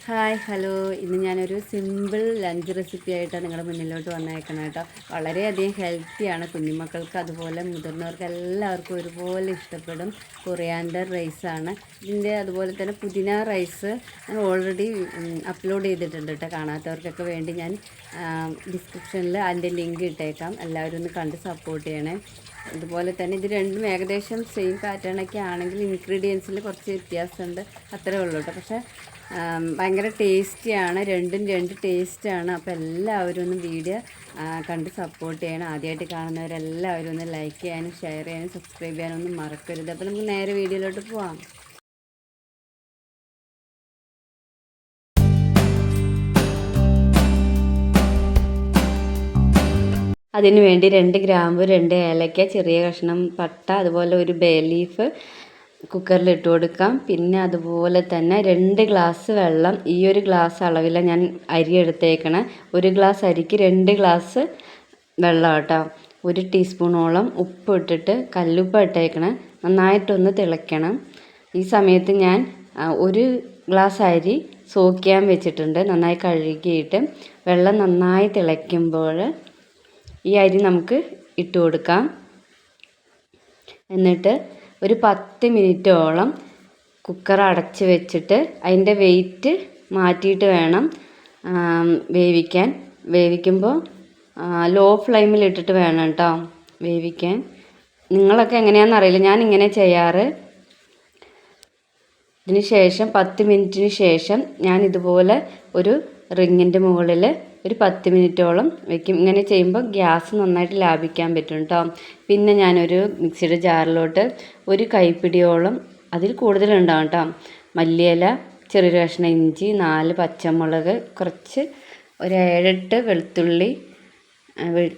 Hi hello, ഇന്ന് ഞാനൊരു simple lunch recipe ആയിട്ടാണ് നിങ്ങളുടെ മുന്നിലോട്ട് വന്നേക്കണം കേട്ടോ. വളരെയധികം ഹെൽത്തിയാണ്, കുഞ്ഞുമക്കൾക്ക് അതുപോലെ മുതിർന്നവർക്ക് എല്ലാവർക്കും ഒരുപോലെ ഇഷ്ടപ്പെടും. കൊറിയാണ്ടർ റൈസാണ് ഇതിൻ്റെ. അതുപോലെ തന്നെ പുതിന റൈസ് ഞാൻ ഓൾറെഡി അപ്ലോഡ് ചെയ്തിട്ടുണ്ട് കേട്ടോ. കാണാത്തവർക്കൊക്കെ വേണ്ടി ഞാൻ ഡിസ്ക്രിപ്ഷനിൽ അതിൻ്റെ ലിങ്ക് ഇട്ടേക്കാം. എല്ലാവരും ഒന്ന് കണ്ട് സപ്പോർട്ട് ചെയ്യണേ. അതുപോലെ തന്നെ ഇത് രണ്ടും ഏകദേശം സെയിം പാറ്റേണൊക്കെ ആണെങ്കിൽ ഇൻഗ്രീഡിയൻസിൽ കുറച്ച് വ്യത്യാസമുണ്ട്, അത്രേ ഉള്ളൂ കേട്ടോ. പക്ഷേ ഭയങ്കര ടേസ്റ്റിയാണ്, രണ്ടും രണ്ട് ടേസ്റ്റാണ്. അപ്പോൾ എല്ലാവരും ഒന്ന് വീഡിയോ കണ്ട് സപ്പോർട്ട് ചെയ്യണം. ആദ്യമായിട്ട് കാണുന്നവരെല്ലാവരും ഒന്ന് ലൈക്ക് ചെയ്യാനും ഷെയർ ചെയ്യാനും സബ്സ്ക്രൈബ് ചെയ്യാനും ഒന്നും മറക്കരുത്. അപ്പോൾ നമുക്ക് നേരെ വീഡിയോയിലോട്ട് പോവാം. അതിന് വേണ്ടി 2 ഗ്രാമ്പ്, 2 ഏലക്ക, ചെറിയ കഷ്ണം പട്ട, അതുപോലെ ഒരു ബേ ലീഫ് കുക്കറിൽ ഇട്ട് കൊടുക്കാം. പിന്നെ അതുപോലെ തന്നെ 2 ഗ്ലാസ് വെള്ളം. ഈ ഒരു ഗ്ലാസ് അളവിലാണ് ഞാൻ അരി എടുത്തേക്കണം. 1 ഗ്ലാസ് അരിക്ക് 2 ഗ്ലാസ് വെള്ളം കേട്ടോ. 1 ടീസ്പൂണോളം ഉപ്പ് ഇട്ടിട്ട്, കല്ലുപ്പ് ഇട്ടേക്കണം. നന്നായിട്ടൊന്ന് തിളയ്ക്കണം. ഈ സമയത്ത് ഞാൻ 1 ഗ്ലാസ് അരി സോക്ക് ചെയ്യാൻ വെച്ചിട്ടുണ്ട്. നന്നായി കഴുകിയിട്ട് വെള്ളം നന്നായി തിളയ്ക്കുമ്പോൾ ഈ അരി നമുക്ക് ഇട്ട് കൊടുക്കാം. എന്നിട്ട് ഒരു 10 മിനിറ്റോളം കുക്കർ അടച്ച് വെച്ചിട്ട് അതിൻ്റെ വെയിറ്റ് മാറ്റിയിട്ട് വേണം വേവിക്കാൻ. വേവിക്കുമ്പോൾ ലോ ഫ്ലെയിമിൽ ഇട്ടിട്ട് വേണം കേട്ടോ വേവിക്കാൻ. നിങ്ങളൊക്കെ എങ്ങനെയാണെന്ന് അറിയില്ല, ഞാൻ ഇങ്ങനെ ചെയ്യാറ്. ഇതിന് ശേഷം 10 മിനിറ്റിന് ശേഷം ഞാൻ ഇതുപോലെ ഒരു റിങ്ങിൻ്റെ മുകളിൽ ഒരു 10 മിനിറ്റോളം വെക്കും. ഇങ്ങനെ ചെയ്യുമ്പോൾ ഗ്യാസ് നന്നായിട്ട് ലാഭിക്കാൻ പറ്റും കേട്ടോ. പിന്നെ ഞാനൊരു മിക്സിയുടെ ജാറിലോട്ട് 1 കൈപ്പിടിയോളം, അതിൽ കൂടുതലുണ്ടാവും കേട്ടോ, മല്ലിയില, ചെറിയൊരു കഷ്ണം ഇഞ്ചി, 4 പച്ചമുളക്, കുറച്ച് ഒരു 7-8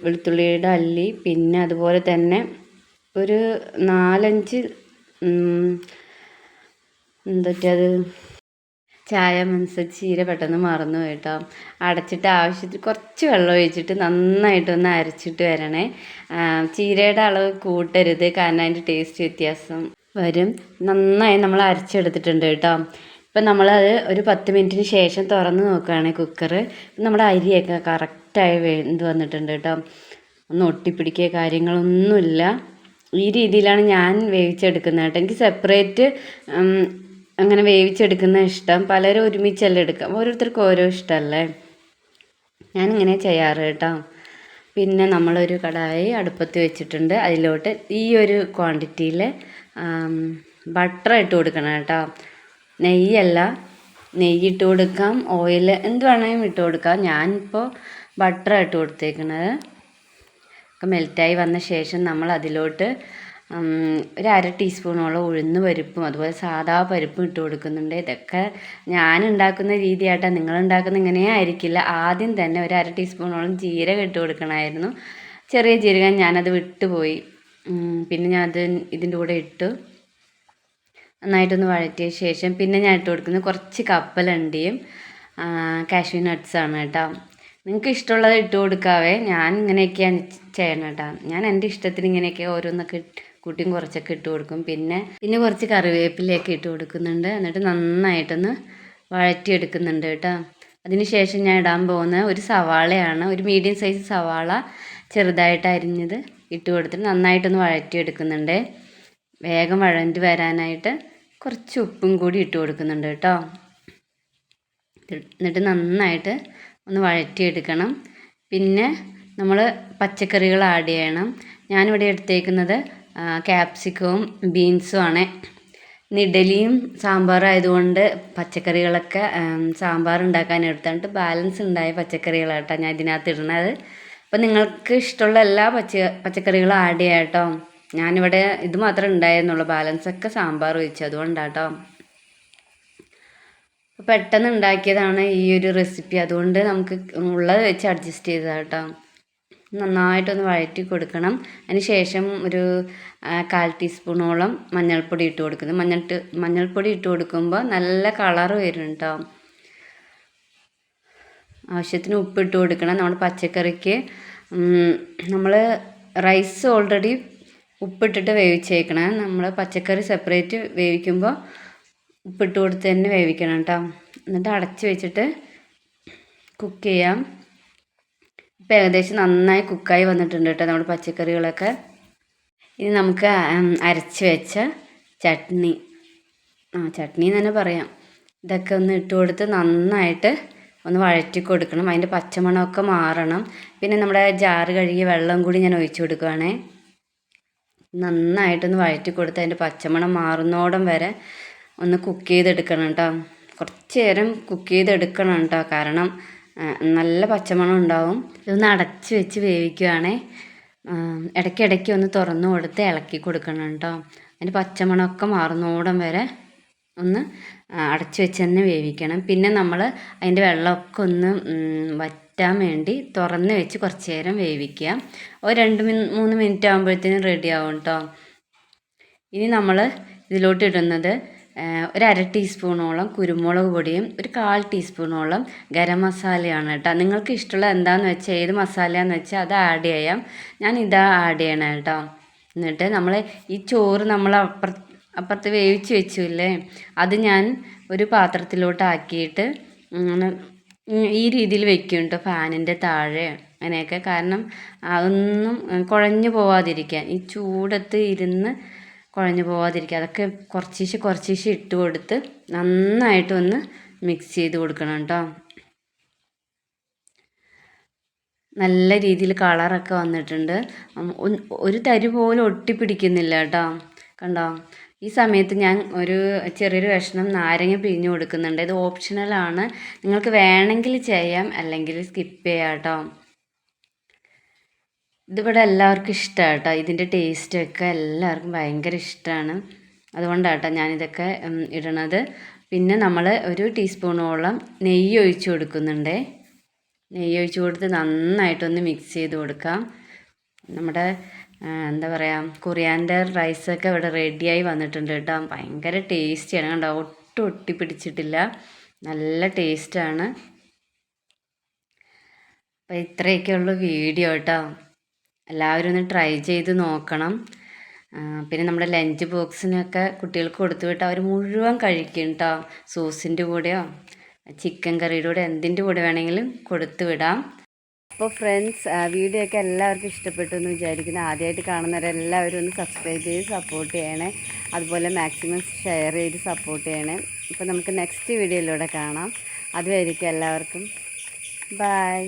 വെളുത്തുള്ളിയുടെ അല്ലി, പിന്നെ അതുപോലെ തന്നെ ഒരു 4-5 എന്തൊക്കെയത് ചായ ചീര പെട്ടെന്ന് മറന്നു കേട്ടോ. അടച്ചിട്ട് ആവശ്യത്തിന് കുറച്ച് വെള്ളം ഒഴിച്ചിട്ട് നന്നായിട്ടൊന്ന് അരച്ചിട്ട് വരണേ. ചീരയുടെ അളവ് കൂട്ടരുത്, കാരണം അതിൻ്റെ ടേസ്റ്റ് വ്യത്യാസം വരും. നന്നായി നമ്മൾ അരച്ചെടുത്തിട്ടുണ്ട് കേട്ടോ. ഇപ്പം നമ്മളത് ഒരു 10 മിനിറ്റിന് ശേഷം തുറന്ന് നോക്കുകയാണെങ്കിൽ കുക്കർ, നമ്മുടെ അരിയൊക്കെ കറക്റ്റായി വെന്ത് വന്നിട്ടുണ്ട് കേട്ടോ. ഒന്നും ഒട്ടിപ്പിടിക്കുക കാര്യങ്ങളൊന്നുമില്ല. ഈ രീതിയിലാണ് ഞാൻ വേവിച്ചെടുക്കുന്നത് കേട്ടോ. എനിക്ക് സെപ്പറേറ്റ് അങ്ങനെ വേവിച്ചെടുക്കുന്ന ഇഷ്ടം. പലരും ഒരുമിച്ചല്ല എടുക്കാം, ഓരോരുത്തർക്കും ഓരോ ഇഷ്ടമല്ലേ. ഞാനിങ്ങനെ ചെയ്യാറ് കേട്ടോ. പിന്നെ നമ്മളൊരു കടായി അടുപ്പത്ത് വെച്ചിട്ടുണ്ട്. അതിലോട്ട് ഈ ഒരു ക്വാണ്ടിറ്റിയിൽ ബട്ടർ ഇട്ട് കൊടുക്കണം കേട്ടോ. നെയ്യല്ല, നെയ്യ് കൊടുക്കാം, ഓയിൽ എന്ത് വേണമെങ്കിലും ഇട്ട് കൊടുക്കാം. ഞാനിപ്പോൾ ബട്ടർ ഇട്ട് കൊടുത്തേക്കുന്നത്. ഒക്കെ മെൽറ്റായി വന്ന ശേഷം നമ്മൾ അതിലോട്ട് ഒരു 1/2 ടീസ്പൂണോളം ഉഴുന്ന് പരിപ്പും അതുപോലെ സാദാ പരിപ്പും ഇട്ട് കൊടുക്കുന്നുണ്ട്. ഇതൊക്കെ ഞാൻ ഉണ്ടാക്കുന്ന രീതിയായിട്ടാണ്, നിങ്ങൾ ഉണ്ടാക്കുന്ന ഇങ്ങനെയേ ആയിരിക്കില്ല. ആദ്യം തന്നെ ഒരു 1/2 ടീസ്പൂണോളം ജീരകം ഇട്ട് കൊടുക്കണമായിരുന്നു. ചെറിയ ജീരകം, ഞാനത് വിട്ടുപോയി. പിന്നെ ഞാനത് ഇതിൻ്റെ കൂടെ ഇട്ടു. നന്നായിട്ടൊന്ന് വഴറ്റിയ ശേഷം പിന്നെ ഞാൻ ഇട്ട് കൊടുക്കുന്നത് കുറച്ച് കപ്പലണ്ടിയും കാഷ്യൂ നട്ട്സാണ് കേട്ടോ. നിങ്ങൾക്ക് ഇഷ്ടമുള്ളത് ഇട്ട് കൊടുക്കാവേ. ഞാൻ ഇങ്ങനെയൊക്കെയാണ് ചെയ്യണം കേട്ടോ. ഞാൻ എൻ്റെ ഇഷ്ടത്തിന് ഇങ്ങനെയൊക്കെ ഓരോന്നൊക്കെ കൂട്ടിയും കുറച്ചൊക്കെ ഇട്ട് കൊടുക്കും. പിന്നെ കുറച്ച് കറിവേപ്പിലയൊക്കെ ഇട്ട് കൊടുക്കുന്നുണ്ട്. എന്നിട്ട് നന്നായിട്ടൊന്ന് വഴറ്റിയെടുക്കുന്നുണ്ട് കേട്ടോ. അതിന് ശേഷം ഞാൻ ഇടാൻ പോകുന്ന ഒരു സവാളയാണ്, ഒരു മീഡിയം സൈസ് സവാള ചെറുതായിട്ട് അരിഞ്ഞത് ഇട്ട് കൊടുത്തിട്ട് നന്നായിട്ടൊന്ന് വഴറ്റിയെടുക്കുന്നുണ്ട്. വേഗം വഴണ്ടി വരാനായിട്ട് കുറച്ച് ഉപ്പും കൂടി ഇട്ട് കൊടുക്കുന്നുണ്ട് കേട്ടോ. എന്നിട്ട് നന്നായിട്ട് ഒന്ന് വഴറ്റിയെടുക്കണം. പിന്നെ നമ്മൾ പച്ചക്കറികൾ ആഡ് ചെയ്യണം. ഞാനിവിടെ എടുത്തേക്കുന്നത് ക്യാപ്സിക്കവും ബീൻസും ആണ്. ഇഡലിയും സാമ്പാറും ആയതുകൊണ്ട് പച്ചക്കറികളൊക്കെ സാമ്പാർ ഉണ്ടാക്കാൻ എടുത്തിട്ട് ബാലൻസ് ഉണ്ടായ പച്ചക്കറികളാട്ടോ ഞാൻ ഇതിനകത്ത് ഇടുന്നത്. അപ്പോൾ നിങ്ങൾക്ക് ഇഷ്ടമുള്ള എല്ലാ പച്ചക്കറികളും ആഡ് ചെയ്യാം കേട്ടോ. ഞാനിവിടെ ഇത് മാത്രമേ ഉണ്ടായിരുന്നുള്ളൂ, ബാലൻസൊക്കെ സാമ്പാർ വെച്ചു, അതുകൊണ്ടാട്ടോ. പെട്ടെന്ന് ഉണ്ടാക്കിയതാണ് ഈ ഒരു റെസിപ്പി, അതുകൊണ്ട് നമുക്ക് ഉള്ളത് വെച്ച് അഡ്ജസ്റ്റ് ചെയ്തതാണ് കേട്ടോ. നന്നായിട്ടൊന്ന് വഴറ്റി കൊടുക്കണം. അതിന് ശേഷം ഒരു 1/4 ടീസ്പൂണോളം മഞ്ഞൾപ്പൊടി ഇട്ട് കൊടുക്കുന്നു. മഞ്ഞൾപ്പൊടി ഇട്ട് കൊടുക്കുമ്പോൾ നല്ല കളറ് വരും കേട്ടോ. ആവശ്യത്തിന് ഉപ്പിട്ട് കൊടുക്കണം. നമ്മുടെ പച്ചക്കറിക്ക് നമ്മൾ റൈസ് ഓൾറെഡി ഉപ്പിട്ടിട്ട് വേവിച്ചേക്കണം. നമ്മൾ പച്ചക്കറി സെപ്പറേറ്റ് വേവിക്കുമ്പോൾ ഉപ്പിട്ട് കൊടുത്ത് തന്നെ വേവിക്കണം കേട്ടോ. എന്നിട്ട് അടച്ച് വെച്ചിട്ട് കുക്ക് ചെയ്യാം. ഇപ്പം ഏകദേശം നന്നായി കുക്കായി വന്നിട്ടുണ്ട് കേട്ടോ നമ്മുടെ പച്ചക്കറികളൊക്കെ. ഇനി നമുക്ക് അരച്ച് വെച്ച ചട്നി, ചട്നി എന്ന് തന്നെ പറയാം, ഇതൊക്കെ ഒന്ന് ഇട്ട് കൊടുത്ത് നന്നായിട്ട് ഒന്ന് വഴറ്റി കൊടുക്കണം. അതിൻ്റെ പച്ചമണമൊക്കെ മാറണം. പിന്നെ നമ്മുടെ ജാറ് കഴുകിയ വെള്ളം കൂടി ഞാൻ ഒഴിച്ചു കൊടുക്കുകയാണേ. നന്നായിട്ടൊന്ന് വഴറ്റി കൊടുത്ത് അതിൻ്റെ പച്ചമണം മാറുന്നോടം വരെ ഒന്ന് കുക്ക് ചെയ്തെടുക്കണം കേട്ടോ. കുറച്ച് നേരം കുക്ക് ചെയ്തെടുക്കണം കേട്ടോ, കാരണം നല്ല പച്ചമണം ഉണ്ടാവും. ഇതൊന്ന് അടച്ച് വെച്ച് വേവിക്കുകയാണേ. ഇടയ്ക്കിടയ്ക്ക് ഒന്ന് തുറന്നു കൊടുത്ത് ഇളക്കി കൊടുക്കണം കേട്ടോ. അതിൻ്റെ പച്ചമണമൊക്കെ മാറുന്നോടം വരെ ഒന്ന് അടച്ച് വെച്ച് തന്നെ വേവിക്കണം. പിന്നെ നമ്മൾ അതിൻ്റെ വെള്ളമൊക്കെ ഒന്ന് വറ്റാൻ വേണ്ടി തുറന്ന് വെച്ച് കുറച്ച് നേരം വേവിക്കുക. ഒരു 2-3 മിനിറ്റ് ആകുമ്പോഴത്തേനും റെഡി ആവും കേട്ടോ. ഇനി നമ്മൾ ഇതിലോട്ട് ഇടുന്നത് 1/2 ടീസ്പൂണോളം കുരുമുളക് പൊടിയും 1/4 ടീസ്പൂണോളം ഗരം മസാലയാണ് കേട്ടോ. നിങ്ങൾക്ക് ഇഷ്ടമുള്ള എന്താണെന്ന് വെച്ചാൽ, ഏത് മസാലയാണെന്ന് വെച്ചാൽ അത് ആഡ് ചെയ്യാം. ഞാൻ ഇതാ ആഡ് ചെയ്യണം കേട്ടോ. എന്നിട്ട് നമ്മൾ ഈ ചോറ് നമ്മൾ അപ്പുറത്ത് വേവിച്ച് വെച്ചില്ലേ, അത് ഞാൻ ഒരു പാത്രത്തിലോട്ട് ആക്കിയിട്ട് ഈ രീതിയിൽ വെക്കും കേട്ടോ, ഫാനിൻ്റെ താഴെ അങ്ങനെയൊക്കെ. കാരണം അതൊന്നും കുഴഞ്ഞു പോവാതിരിക്കാൻ, ഈ ചൂടത്ത് ഇരുന്ന് കുഴഞ്ഞു പോവാതിരിക്കുക. അതൊക്കെ കുറച്ചീശെ ഇട്ട് കൊടുത്ത് നന്നായിട്ടൊന്ന് മിക്സ് ചെയ്ത് കൊടുക്കണം കേട്ടോ. നല്ല രീതിയിൽ കളറൊക്കെ വന്നിട്ടുണ്ട്. ഒരു തരി പോലും ഒട്ടിപ്പിടിക്കുന്നില്ല കേട്ടോ, കണ്ടോ. ഈ സമയത്ത് ഞാൻ ഒരു ചെറിയൊരു കഷ്ണം നാരങ്ങ പിഴിഞ്ഞ് കൊടുക്കുന്നുണ്ട്. ഇത് ഓപ്ഷണലാണ്, നിങ്ങൾക്ക് വേണമെങ്കിൽ ചെയ്യാം, അല്ലെങ്കിൽ സ്കിപ്പ് ചെയ്യാം കേട്ടോ. ഇതിവിടെ എല്ലാവർക്കും ഇഷ്ടമാണ് കേട്ടോ. ഇതിൻ്റെ ടേസ്റ്റൊക്കെ എല്ലാവർക്കും ഭയങ്കര ഇഷ്ടമാണ്. അതുകൊണ്ടാണ് കേട്ടോ ഞാനിതൊക്കെ ഇടണത്. പിന്നെ നമ്മൾ ഒരു ടീസ്പൂണോളം നെയ്യ് ഒഴിച്ച് കൊടുക്കുന്നുണ്ട്. നെയ്യ് ഒഴിച്ച് കൊടുത്ത് നന്നായിട്ടൊന്ന് മിക്സ് ചെയ്ത് കൊടുക്കാം. നമ്മുടെ എന്താ പറയുക, കൊറിയാൻഡർ റൈസൊക്കെ ഇവിടെ റെഡിയായി വന്നിട്ടുണ്ട് കേട്ടോ. ഭയങ്കര ടേസ്റ്റിയാണ് കണ്ടോ, ഒട്ടും ഒട്ടിപ്പിടിച്ചിട്ടില്ല, നല്ല ടേസ്റ്റാണ്. അപ്പോൾ ഇത്രയൊക്കെയുള്ള വീഡിയോ കേട്ടോ. എല്ലാവരും ഒന്ന് ട്രൈ ചെയ്ത് നോക്കണം. പിന്നെ നമ്മുടെ ലഞ്ച് ബോക്സിനൊക്കെ കുട്ടികൾക്ക് കൊടുത്തു വിട്ടാൽ അവർ മുഴുവൻ കഴിക്കും കേട്ടോ. സോസിൻ്റെ കൂടെയോ ചിക്കൻ കറിയുടെ കൂടെ എന്തിൻ്റെ കൂടെ വേണമെങ്കിലും കൊടുത്തു വിടാം. അപ്പോൾ ഫ്രണ്ട്സ്, വീഡിയോ ഒക്കെ എല്ലാവർക്കും ഇഷ്ടപ്പെട്ടു എന്ന് വിചാരിക്കുന്നു. ആദ്യമായിട്ട് കാണുന്നവരെല്ലാവരും ഒന്ന് സബ്സ്ക്രൈബ് ചെയ്ത് സപ്പോർട്ട് ചെയ്യണേ. അതുപോലെ മാക്സിമം ഷെയർ ചെയ്ത് സപ്പോർട്ട് ചെയ്യണേ. അപ്പോൾ നമുക്ക് നെക്സ്റ്റ് വീഡിയോയിലൂടെ കാണാം. അതുവരെയ്ക്കും എല്ലാവർക്കും ബൈ.